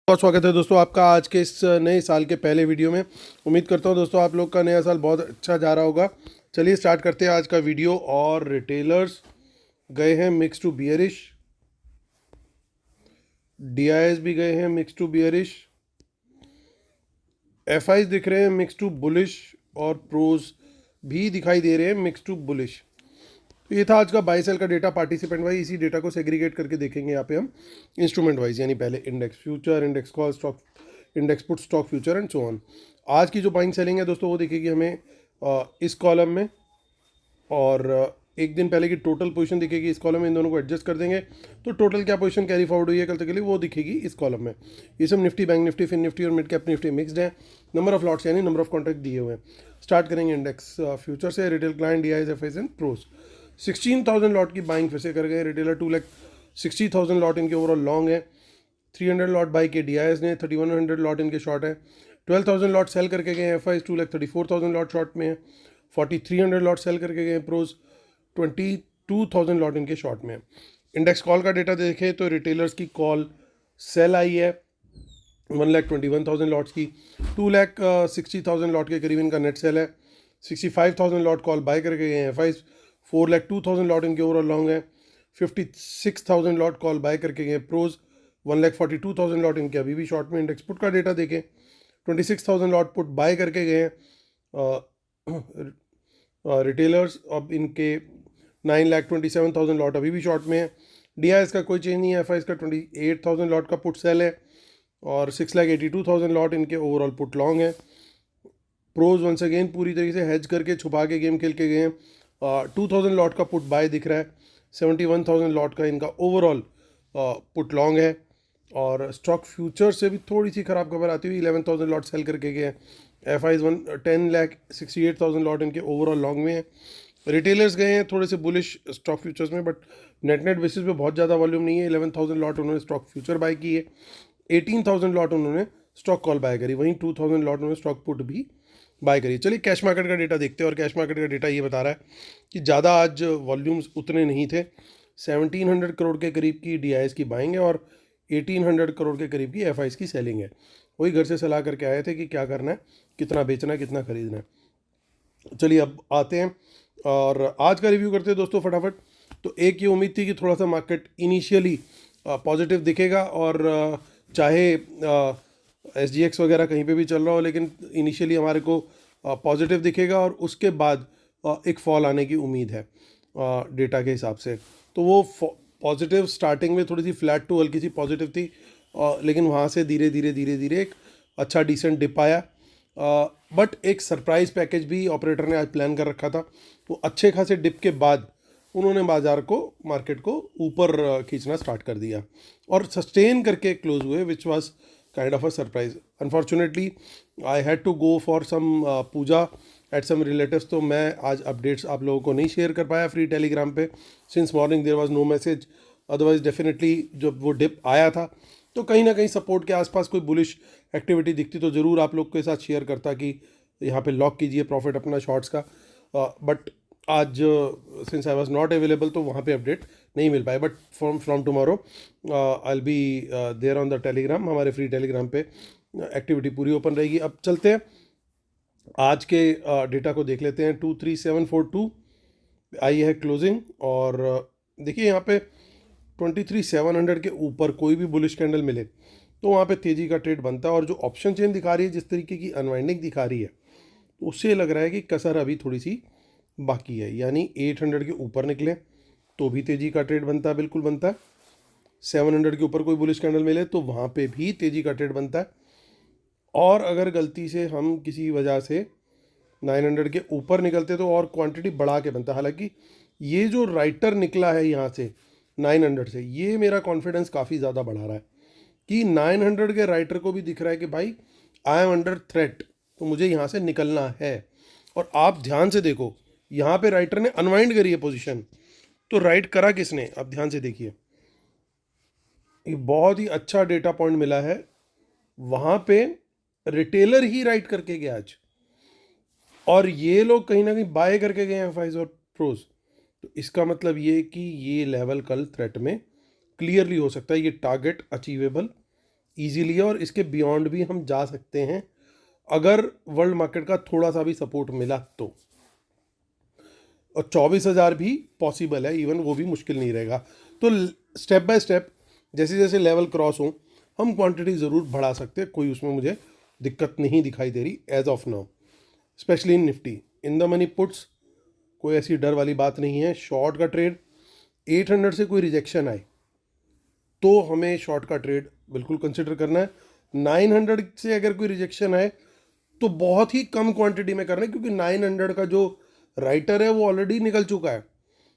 बहुत स्वागत है दोस्तों आपका आज के इस नए साल के पहले वीडियो में। उम्मीद करता हूं दोस्तों आप लोग का नया साल बहुत अच्छा जा रहा होगा। चलिए स्टार्ट करते हैं आज का वीडियो। और रिटेलर्स गए हैं मिक्स टू बियरिश, डीआईएस भी गए हैं मिक्स टू बियरिश, एफआईज दिख रहे हैं मिक्स टू बुलिश और प्रोज भी दिखाई दे रहे हैं मिक्स टू बुलिश। तो ये था आज का बाई सेल का डेटा पार्टिसिपेंट वाइज। इसी डेटा को सेग्रीगेट करके देखेंगे यहाँ पे हम इंस्ट्रूमेंट वाइज, यानी पहले index future, index call, stock index put, stock future and so on. आज की जो बाइंग सेलिंग है दोस्तों वो दिखेगी हमें इस कॉलम में, और एक दिन पहले की टोटल पोजीशन दिखेगी इस कॉलम में। इन दोनों को एडजस्ट कर देंगे तो टोटल क्या पोजीशन कैरी फॉरवर्ड हुई है कल तक के लिए वो दिखेगी इस कॉलम में। ये सब Nifty, bank Nifty, fin Nifty और मिड कैप निफ्टी मिक्सड है। नंबर ऑफ लॉट्स यानी नंबर ऑफ कॉन्ट्रैक्ट दिए हुए हैं। स्टार्ट करेंगे इंडेक्स फ्यूचर से। Retail client, DIIs, FIIs and pros 16,000 lot की बाइंग फिर से कर गए रिटेलर। 2,60,000 लॉट इनके ओवरऑल लॉन्ग है। 300 लॉट बाई के डीआईएस ने, 3,100 लॉट इनके शॉर्ट है। 12,000 लॉट सेल करके गए एफआईज, 2,34,000 लॉट शॉर्ट में है। 4,300 लॉट सेल करके गए प्रोज, 22,000 लॉट इनके शॉर्ट में है। इंडेक्स कॉल का डेटा देखें तो रिटेलर्स की कॉल सेल आई है 1,21,000 लॉट्स की। 2,60,000 लॉट के करीब इनका नेट सेल है। 65,000 लॉट कॉल बाय करके गए एफआईज। 4,02,000 लॉट इनके ओवरऑल लॉन्ग है। 56,000 लॉट कॉल बाय करके गए प्रोज। 1,42,000 लॉट इनके अभी भी शॉर्ट में। इंडेक्स पुट का डेटा देखें, 26,000 लॉट पुट बाय करके गए हैं रिटेलर्स। अब इनके 9,27,000 लॉट अभी भी शॉर्ट में है। डीआईएस का कोई चेंज नहीं है। एफआईज का 28,000 लॉट का पुट सेल है और 6,82,000 लॉट इनके ओवरऑल पुट लॉन्ग है। प्रोज वंस अगेन पूरी तरीके से हेज करके छुपा के गेम खेल के गए हैं। 2,000 लॉट का पुट बाय दिख रहा है। 71,000 लॉट का इनका ओवरऑल पुट लॉन्ग है। और स्टॉक फ्यूचर से भी थोड़ी सी खराब खबर आती हुई 11,000 लॉट सेल करके गए हैं एफआईज। 10,68,000 लॉट इनके ओवरऑल लॉन्ग में है। रिटेलर्स गए हैं थोड़े से बुलिश स्टॉक फ्यूचर्स में, बट नेट बेसिस पे बहुत ज़्यादा वॉल्यूम नहीं है। 11,000 लॉट उन्होंने स्टॉक फ्यूचर बाय की है। 18,000 लॉट उन्होंने स्टॉक कॉल बाय करी, वहीं 2,000 लॉट उन्होंने स्टॉक पुट भी बाय करी। चलिए कैश मार्केट का डेटा देखते हैं। और कैश मार्केट का डेटा ये बता रहा है कि ज़्यादा आज वॉल्यूम्स उतने नहीं थे। 1,700 करोड़ के करीब की डीआईएस की बाइंग है और 1,800 करोड़ के करीब की एफआईज की सेलिंग है। वही घर से सलाह करके आए थे कि क्या करना है, कितना बेचना है, कितना खरीदना है। चलिए अब आते हैं और आज का रिव्यू करते हैं दोस्तों फटाफट। तो एक ये उम्मीद थी कि थोड़ा सा मार्केट इनिशियली पॉजिटिव दिखेगा, और चाहे एसजीएक्स वगैरह कहीं पे भी चल रहा हो, लेकिन इनिशियली हमारे को पॉजिटिव दिखेगा और उसके बाद एक फॉल आने की उम्मीद है डेटा के हिसाब से। तो वो पॉजिटिव स्टार्टिंग में थोड़ी सी फ्लैट टू हल्की सी पॉजिटिव थी, लेकिन वहाँ से धीरे धीरे एक अच्छा डिसेंट डिप आया। बट एक सरप्राइज पैकेज भी ऑपरेटर ने आज प्लान कर रखा था। तो अच्छे खासे डिप के बाद उन्होंने बाजार को, मार्केट को ऊपर खींचना स्टार्ट कर दिया और सस्टेन करके क्लोज हुए, which was kind of a surprise. Unfortunately I had to go for some puja at some relatives, तो मैं आज अपडेट्स आप लोगों को नहीं शेयर कर पाया फ्री टेलीग्राम पे। Since morning there was no message, otherwise definitely जब वो डिप आया था तो कहीं ना कहीं सपोर्ट के आसपास कोई बुलिश एक्टिविटी दिखती तो ज़रूर आप लोग के साथ शेयर करता कि यहाँ पे लॉक कीजिए प्रॉफिट अपना शॉर्ट्स का। बट आज since I was not available तो वहाँ पे अपडेट नहीं मिल पाए। But from tomorrow I will be there on the Telegram. हमारे फ्री टेलीग्राम पे एक्टिविटी पूरी ओपन रहेगी। अब चलते हैं आज के डेटा को देख लेते हैं। 23742 आई है क्लोजिंग, और देखिए यहाँ पे 23,700 के ऊपर कोई भी बुलिश कैंडल मिले तो वहाँ पे तेज़ी का ट्रेड बनता है। और जो ऑप्शन चेन दिखा रही है, जिस तरीके की अनवाइंडिंग दिखा रही है, तो उससे लग रहा है कि कसर अभी थोड़ी सी बाकी है। यानी 800 के ऊपर निकले तो भी तेज़ी का ट्रेड बनता है, बिल्कुल बनता है। 700 के ऊपर कोई बुलिश कैंडल मिले तो वहाँ पे भी तेज़ी का ट्रेड बनता है। और अगर गलती से हम किसी वजह से 900 के ऊपर निकलते तो और क्वांटिटी बढ़ा के बनता है। हालांकि ये जो राइटर निकला है यहाँ से 900 से, ये मेरा कॉन्फिडेंस काफ़ी ज़्यादा बढ़ा रहा है कि 900 के राइटर को भी दिख रहा है कि भाई आई एम अंडर थ्रेट, तो मुझे यहाँ से निकलना है। और आप ध्यान से देखो, यहाँ पे राइटर ने अनवाइंड करी है पोजीशन, तो राइट करा किसने, आप ध्यान से देखिए। ये बहुत ही अच्छा डेटा पॉइंट मिला है। वहाँ पे रिटेलर ही राइट करके गया आज, और ये लोग कहीं ना कहीं बाय करके गए हैं एफआईज और प्रोज। तो इसका मतलब ये कि ये लेवल कल थ्रेट में क्लियरली हो सकता है, ये टारगेट अचीवेबल ईजीली है और इसके बियॉन्ड भी हम जा सकते हैं अगर वर्ल्ड मार्केट का थोड़ा सा भी सपोर्ट मिला तो। और 24,000 भी पॉसिबल है, इवन वो भी मुश्किल नहीं रहेगा। तो स्टेप बाय स्टेप जैसे जैसे लेवल क्रॉस हो हम क्वांटिटी ज़रूर बढ़ा सकते हैं, कोई उसमें मुझे दिक्कत नहीं दिखाई दे रही as of now, specially in Nifty. In the money puts कोई ऐसी डर वाली बात नहीं है। शॉर्ट का ट्रेड 800 से कोई रिजेक्शन आए तो हमें शॉर्ट का ट्रेड बिल्कुल कंसिडर करना है। 900 से अगर कोई रिजेक्शन आए तो बहुत ही कम क्वांटिटी में करना है, क्योंकि 900 का जो राइटर है वो ऑलरेडी निकल चुका है,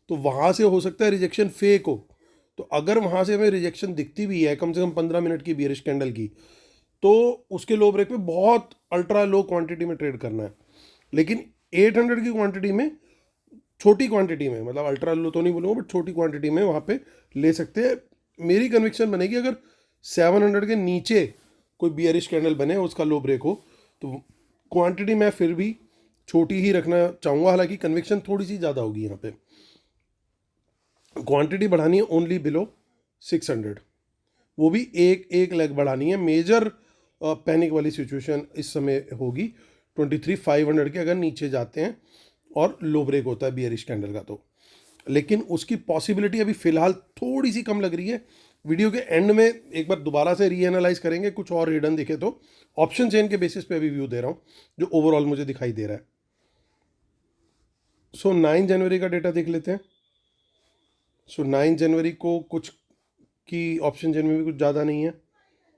तो वहाँ से हो सकता है रिजेक्शन फेक हो। तो अगर वहाँ से हमें रिजेक्शन दिखती भी है कम से कम 15 मिनट की बियरिश कैंडल की, तो उसके लो ब्रेक पे बहुत अल्ट्रा लो क्वांटिटी में ट्रेड करना है। लेकिन 800 की क्वांटिटी में, छोटी क्वांटिटी में, मतलब अल्ट्रा लो तो नहीं बोलूँगा बट छोटी क्वांटिटी में वहाँ पे ले सकते हैं। मेरी कन्विक्शन बनेगी अगर 700 के नीचे कोई बियरिश कैंडल बने उसका लो ब्रेक हो तो क्वांटिटी मैं फिर भी छोटी ही रखना चाहूँगा। हालांकि कन्विक्शन थोड़ी सी ज़्यादा होगी यहाँ पे। क्वांटिटी बढ़ानी है ओनली बिलो 600, वो भी एक एक लेग बढ़ानी है। मेजर पैनिक वाली सिचुएशन इस समय होगी 23,500 के अगर नीचे जाते हैं और लो ब्रेक होता है बियरिश कैंडल का तो। लेकिन उसकी पॉसिबिलिटी अभी फ़िलहाल थोड़ी सी कम लग रही है। वीडियो के एंड में एक बार दोबारा से रीएनालाइज करेंगे, कुछ और हिडन दिखे तो। ऑप्शन चेन के बेसिस पे अभी व्यू दे रहा हूँ जो ओवरऑल मुझे दिखाई दे रहा है। सो 9 जनवरी का डेटा देख लेते हैं। सो 9 जनवरी को कुछ की ऑप्शन चेन में भी कुछ ज़्यादा नहीं है।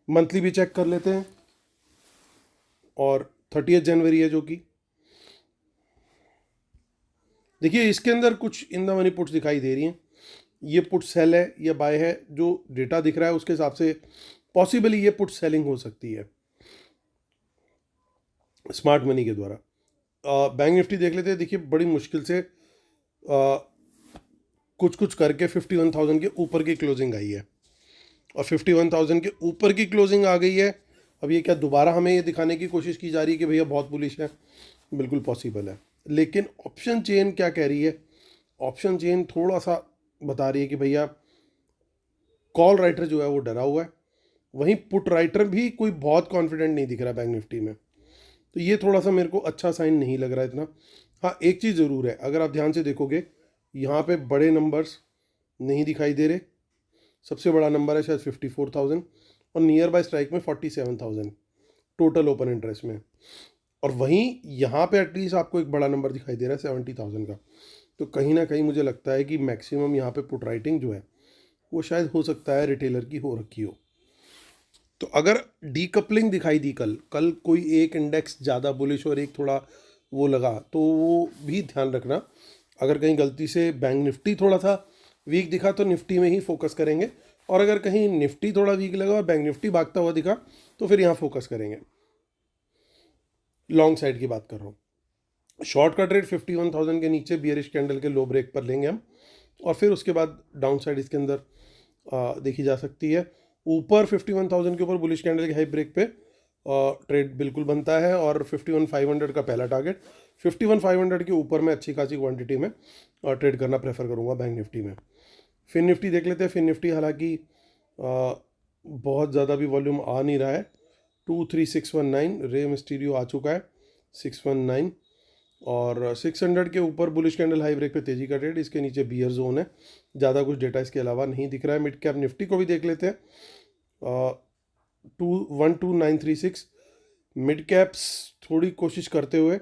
मंथली भी चेक कर लेते हैं, और 30 जनवरी है जो कि देखिए इसके अंदर कुछ इन द मनी पुट्स दिखाई दे रही हैं। ये पुट सेल है या बाय है, जो डेटा दिख रहा है उसके हिसाब से पॉसिबली ये पुट सेलिंग हो सकती है स्मार्ट मनी के द्वारा। बैंक निफ्टी देख लेते हैं। देखिए बड़ी मुश्किल से कुछ कुछ करके 51,000 के ऊपर की क्लोजिंग आई है, और 51,000 के ऊपर की क्लोजिंग आ गई है। अब ये क्या दोबारा हमें ये दिखाने की कोशिश की जा रही है कि भैया बहुत बुलिश है? बिल्कुल पॉसिबल है। लेकिन ऑप्शन चेन क्या कह रही है? ऑप्शन चेन थोड़ा सा बता रही है कि भैया कॉल राइटर जो है वो डरा हुआ है, वहीं पुट राइटर भी कोई बहुत कॉन्फिडेंट नहीं दिख रहा बैंक निफ्टी में। तो ये थोड़ा सा मेरे को अच्छा साइन नहीं लग रहा है इतना। हाँ एक चीज़ ज़रूर है, अगर आप ध्यान से देखोगे यहाँ पे बड़े नंबर्स नहीं दिखाई दे रहे। सबसे बड़ा नंबर है शायद 54,000 और नियर बाय स्ट्राइक में 47,000 टोटल ओपन इंटरेस्ट में। और वहीं यहाँ पे एटलीस्ट आपको एक बड़ा नंबर दिखाई दे रहा है 70,000 का। तो कहीं ना कहीं मुझे लगता है कि मैक्सिमम यहाँ पे पुट राइटिंग जो है वो शायद हो सकता है रिटेलर की हो रखी हो। तो अगर डीकपलिंग दिखाई दी कल कल कोई एक इंडेक्स ज़्यादा बुलिश और एक थोड़ा वो लगा, तो वो भी ध्यान रखना। अगर कहीं गलती से बैंक निफ्टी थोड़ा सा वीक दिखा तो निफ्टी में ही फोकस करेंगे, और अगर कहीं निफ्टी थोड़ा वीक लगा और बैंक निफ्टी भागता हुआ दिखा तो फिर यहाँ फोकस करेंगे। लॉन्ग साइड की बात कर रहा हूँ। शॉर्ट का ट्रेड 51,000 के नीचे बियरिश कैंडल के लो ब्रेक पर लेंगे हम, और फिर उसके बाद डाउन साइड इसके अंदर देखी जा सकती है। ऊपर 51,000 के ऊपर बुलिश कैंडल के हाई ब्रेक पे ट्रेड बिल्कुल बनता है, और 51,500 का पहला टारगेट। 51,500 के ऊपर मैं अच्छी खासी क्वांटिटी में ट्रेड करना प्रेफर करूँगा बैंक निफ्टी में। फिन निफ्टी देख लेते हैं। फिन निफ्टी हालांकि बहुत ज़्यादा भी वॉल्यूम आ नहीं रहा है। 23,619 रे मिस्टीरियो आ चुका है 619, और 600 के ऊपर बुलिश कैंडल हाई ब्रेक पे तेजी का ट्रेड। इसके नीचे बियर जोन है। ज़्यादा कुछ डेटा इसके अलावा नहीं दिख रहा है। मिड कैप निफ्टी को भी देख लेते हैं। 12,936 मिड कैप्स थोड़ी कोशिश करते हुए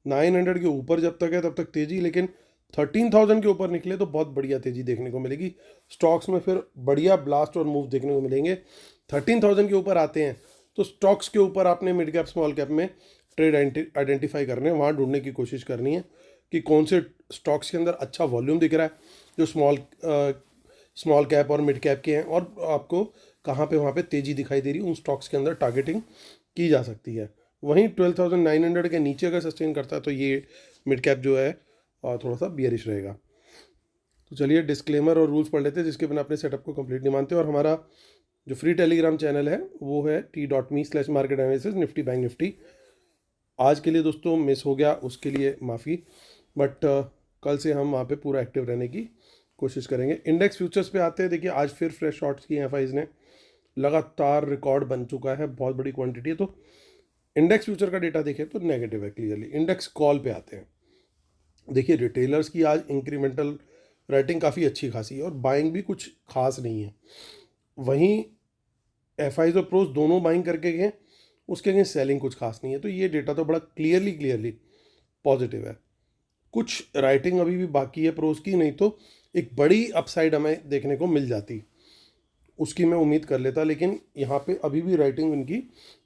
900 के ऊपर जब तक है तब तक तेजी, लेकिन 13,000 के ऊपर निकले तो बहुत बढ़िया तेजी देखने को मिलेगी। स्टॉक्स में फिर बढ़िया ब्लास्ट और मूव देखने को मिलेंगे। 13,000 के ऊपर आते हैं तो स्टॉक्स के ऊपर आपने मिड कैप स्मॉल कैप में ट्रेड आइडेंटिफाई करने हैं, वहाँ ढूंढने की कोशिश करनी है कि कौन से स्टॉक्स के अंदर अच्छा वॉल्यूम दिख रहा है जो स्मॉल कैप और मिड कैप के हैं, और आपको कहाँ पे वहाँ पे तेज़ी दिखाई दे रही है उन स्टॉक्स के अंदर टारगेटिंग की जा सकती है। वहीं 12,900 के नीचे अगर सस्टेन करता है तो ये मिड कैप जो है थोड़ा सा बियरिश रहेगा। तो चलिए डिस्क्लेमर और रूल्स पढ़ लेते हैं जिसके बिना अपने सेटअप को कंप्लीट नहीं मानते। और हमारा जो फ्री टेलीग्राम चैनल है वो है t.me/market analysis Nifty bank Nifty. आज के लिए दोस्तों मिस हो गया, उसके लिए माफ़ी, बट कल से हम वहाँ पे पूरा एक्टिव रहने की कोशिश करेंगे। इंडेक्स फ्यूचर्स पे आते हैं। देखिए आज फिर फ्रेश शॉर्ट्स की एफआईज ने लगातार रिकॉर्ड बन चुका है, बहुत बड़ी क्वांटिटी है। तो इंडेक्स फ्यूचर का डेटा देखें तो नेगेटिव है क्लियरली। इंडेक्स कॉल पे आते हैं। देखिए रिटेलर्स की आज इंक्रीमेंटल राइटिंग काफ़ी अच्छी खासी है और बाइंग भी कुछ खास नहीं है। वहीं एफ आईज और प्रोज दोनों बाइंग करके गए, उसके अगेंस्ट सेलिंग कुछ खास नहीं है। तो ये डेटा तो बड़ा क्लियरली पॉजिटिव है। कुछ राइटिंग अभी भी बाकी है प्रोज की, नहीं तो एक बड़ी अपसाइड हमें देखने को मिल जाती, उसकी मैं उम्मीद कर लेता। लेकिन यहाँ पे अभी भी राइटिंग इनकी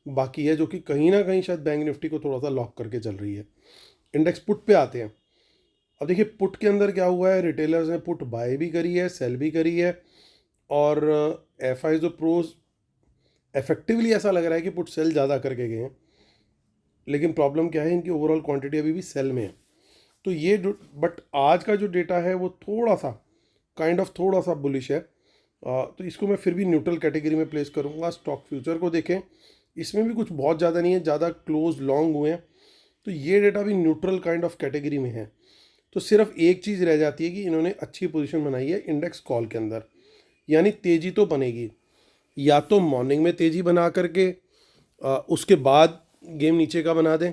बाकी है, जो कि कहीं ना कहीं शायद बैंक निफ्टी को थोड़ा सा लॉक करके चल रही है। इंडेक्स पुट पे आते हैं। अब देखिए पुट के अंदर क्या हुआ है, रिटेलर्स ने पुट बाय भी करी है, सेल भी करी है, और एफ आई जो प्रोज इफेक्टिवली ऐसा लग रहा है कि पुट सेल ज़्यादा करके गए हैं। लेकिन प्रॉब्लम क्या है, इनकी ओवरऑल क्वांटिटी अभी भी सेल में है। तो ये बट आज का जो डेटा है वो थोड़ा सा थोड़ा सा बुलिश है। तो इसको मैं फिर भी न्यूट्रल कैटेगरी में प्लेस करूँगा। स्टॉक फ्यूचर को देखें, इसमें भी कुछ बहुत ज़्यादा नहीं है, ज़्यादा क्लोज लॉन्ग हुए हैं। तो ये डेटा भी न्यूट्रल कैटेगरी में है। तो सिर्फ एक चीज़ रह जाती है कि इन्होंने अच्छी पोजीशन बनाई है इंडेक्स कॉल के अंदर, यानी तेज़ी तो बनेगी। या तो मॉर्निंग में तेज़ी बना करके उसके बाद गेम नीचे का बना दें,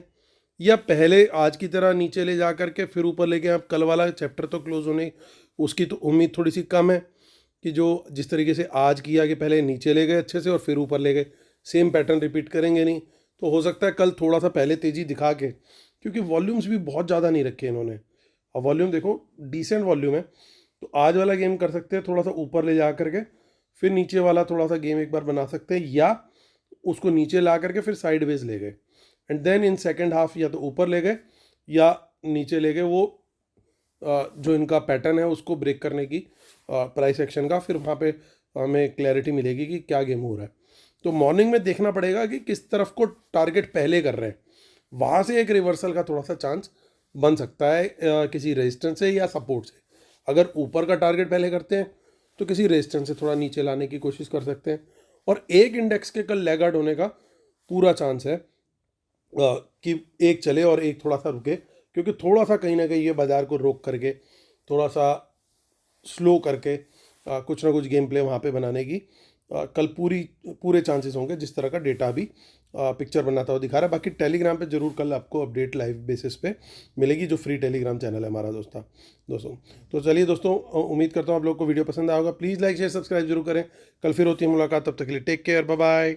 या पहले आज की तरह नीचे ले जा करके फिर ऊपर लेके। अब कल वाला चैप्टर तो क्लोज होने, उसकी तो उम्मीद थोड़ी सी कम है कि जो जिस तरीके से आज किया कि पहले नीचे ले गए अच्छे से और फिर ऊपर ले गए, सेम पैटर्न रिपीट करेंगे नहीं। तो हो सकता है कल थोड़ा सा पहले तेज़ी दिखा के, क्योंकि वॉल्यूम्स भी बहुत ज़्यादा नहीं रखे इन्होंने। और वॉल्यूम देखो डिसेंट वॉल्यूम है। तो आज वाला गेम कर सकते हैं थोड़ा सा ऊपर ले जा करके, फिर नीचे वाला थोड़ा सा गेम एक बार बना सकते हैं, या उसको नीचे ला करके फिर साइडवेज ले गए, and then in second half या तो ऊपर ले गए या नीचे ले गए। वो जो इनका पैटर्न है उसको ब्रेक करने की प्राइस एक्शन का, फिर वहाँ पे हमें क्लैरिटी मिलेगी कि क्या गेम हो रहा है। तो मॉर्निंग में देखना पड़ेगा कि किस तरफ को टारगेट पहले कर रहे हैं, वहाँ से एक रिवर्सल का थोड़ा सा चांस बन सकता है किसी रेजिस्टेंस से या सपोर्ट से। अगर ऊपर का टारगेट पहले करते हैं तो किसी रेजिस्टेंस से थोड़ा नीचे लाने की कोशिश कर सकते हैं। और एक इंडेक्स के कल लैग आउट होने का पूरा चांस है कि एक चले और एक थोड़ा सा रुके, क्योंकि थोड़ा सा कहीं ना कहीं ये बाजार को रोक करके थोड़ा सा स्लो करके कुछ ना कुछ गेम प्ले वहाँ पे बनाने की कल पूरे चांसेस होंगे, जिस तरह का डेटा भी पिक्चर बनाता हुआ दिखा रहा है। बाकी टेलीग्राम पे जरूर कल आपको अपडेट लाइव बेसिस पे मिलेगी, जो फ्री टेलीग्राम चैनल है हमारा दोस्तों। तो चलिए दोस्तों, उम्मीद करता हूँ आप लोग को वीडियो पसंद आएगा। प्लीज़ लाइक शेयर सब्सक्राइब जरूर करें। कल फिर होती है मुलाकात, तब तक के लिए टेक केयर, बाय बाय।